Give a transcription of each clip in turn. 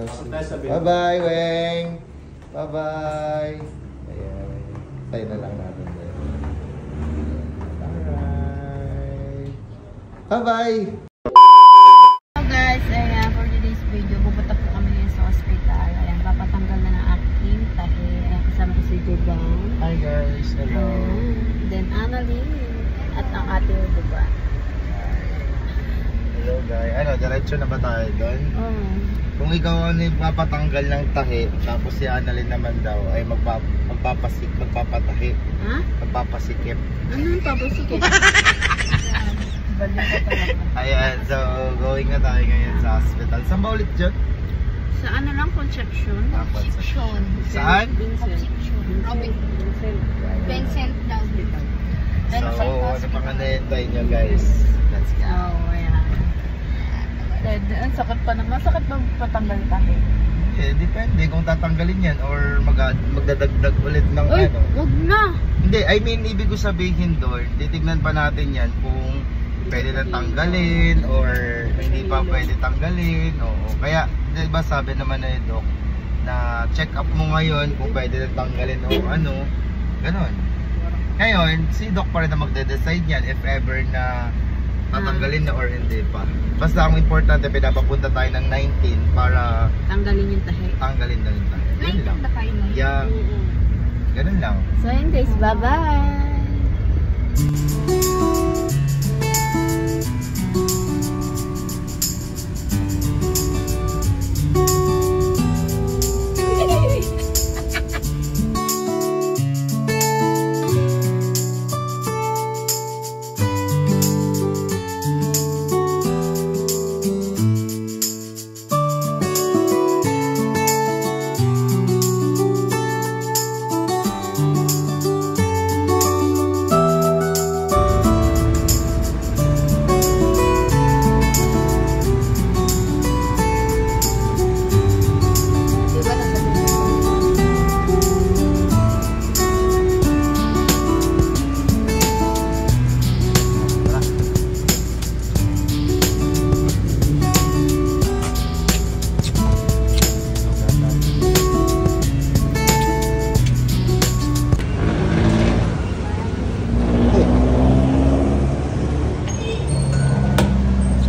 Bye-bye, Weng! Bye-bye! Ayan. Tayo na lang natin din. Alright. Bye-bye! So guys, ayan, for today's video, pupunta po kami ngayon sa hospital. Ayan, papatanggal na ng aking tahi. Ayan, kasama ko si Dubang. Hi guys, hello. Then Annalyn at ang ating Duba. Hello guys. Ano, diretso na ba tayo doon? Kung ikaw ano yung papatanggal ng tahi, tapos si Annalyn naman daw ay magpapatahi. Ha? Magpapasikip. Ano yung papasikip? Ayan, so going na tayo ngayon sa hospital. Saan ba ulit dyan? Sa ano lang, Concepcion? Concepcion. Saan? Vincent daw. So, ano pang hinahintay nyo guys? Let's go. Oh, ayan. Ang sakit pa naman. Sakit ba patanggal tayo? Eh, depende kung tatanggalin yan or magdadagdag ulit ng Uy, ano. wag na! Hindi, I mean, ibig ko sabihin doon, titignan pa natin yan kung pwede na tanggalin or hindi pa pwede tanggalin. Oo. Kaya, diba sabi naman na Doc, na check up mo ngayon kung pwede na tanggalin o ano, ganon. Ngayon, si Doc pa rin na magde-decide yan if ever na tatanggalin na or hindi pa. Basta ang importante, pinapapunta tayo ng 19 para Tanggalin yung tahi. tanggalin na rin tayo. Ganun lang. Yeah. Ganun lang. So yun guys, bye-bye!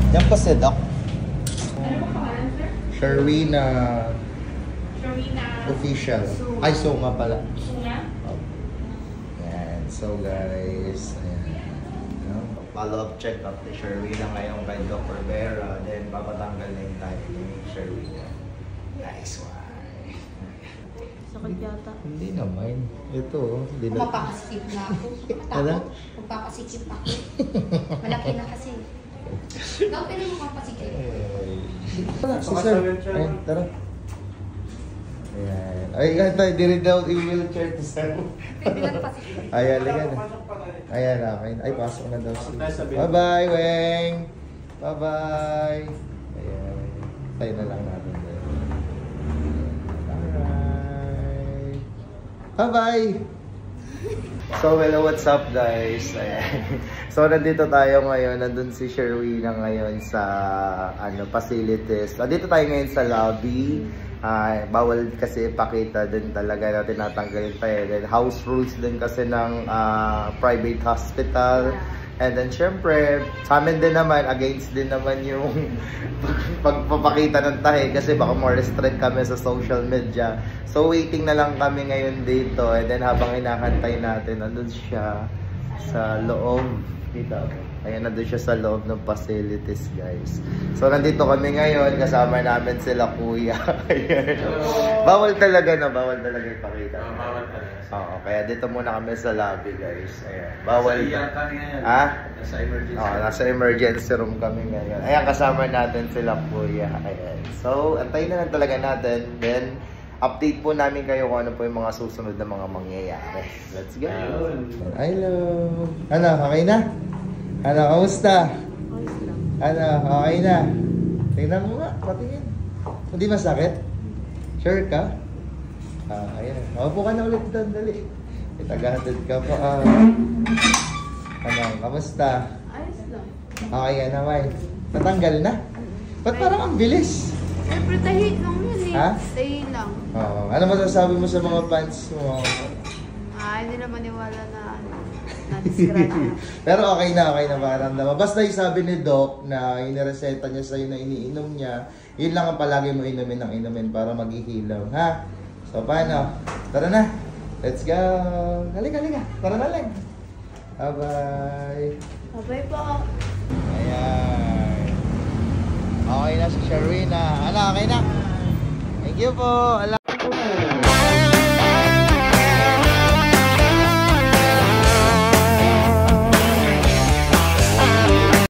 Yan pa si Doc. Sharwina official. Ay, so nga pala. Yan. So guys, ayan. Follow-up check-up ni Sharwina ngayon kay Dr. Vera. Then papatanggal na yung tayo ni Sharwina. Nice one. Sakit yata. Hindi naman. Ito, hindi na. Mapapasikip na ako. Ano? Mapapasikip ako. Malaki na kasi. Ikaw pwede mo mapapasikip. Tara, si Sir. Ayan, tara. Ayan. Ay, tayo, di rin daw i-wheelchair to Sir. Pwede lang pasikip. Ayan, ligan na. Ayan, okay. Ay, pasok na daw si. Bye-bye, Weng! Bye-bye! Ayan. Tayo na lang natin. Alright. Bye-bye! So, hello, what's up guys? Ayan. So, nandito tayo ngayon. Nandun si Sharwina ngayon sa facilities. Nandito tayo ngayon sa lobby. Bawal kasi ipakita din talaga na tinatanggalin tayo. Then, house rules din kasi ng private hospital. And then, syempre, sa amin din naman, against din naman yung pagpapakita ng tahi kasi baka more restrict kami sa social media. So, waiting na lang kami ngayon dito. And then, habang inakantay natin, nandun siya sa loob. Dito. Ayan, nandun siya sa loob ng facilities, guys. So, nandito kami ngayon. Kasama namin sila kuya. Ayan. Bawal talaga ipakita. Bawal talaga. Oo, kaya dito muna kami sa lobby, guys. Ayan. Bawal. Nasa emergency. Oo, nasa emergency room kami ngayon. Ayan, kasama natin sila kuya. Ayan. So, antayin na lang talaga natin. Then, update po namin kayo kung ano po yung mga susunod na mga mangyayari. Let's go! Hello! Ano, okay na? Ano, kamusta? Ano, okay na? Tingnan mo nga, patingin. Hindi masakit? Sure ka? Ayan. Maupo ka na ulit dito, dali. Itagahatid ka pa. Ano, kamusta? Ayos lang. Okay ka naman. Natanggal na? Ba't parang ang bilis? Siyempre tahi lang yun eh. Ha? Stay lang. Oo. Ano masasabi mo sa mga fans mo? Hindi na maniwala na na-describe na. Pero okay na pakiramdam. Basta yung sabi ni Doc na inireseta niya sa'yo na iniinom niya, yun lang ang palagi mo inumin ng inumin para maghihilaw, ha? So, paano? Tara na. Let's go. Halika. Tara na lang. Bye-bye. Bye po. Ayan. Okay na si Sherwina. Ala, okay na. Thank you po. Ala.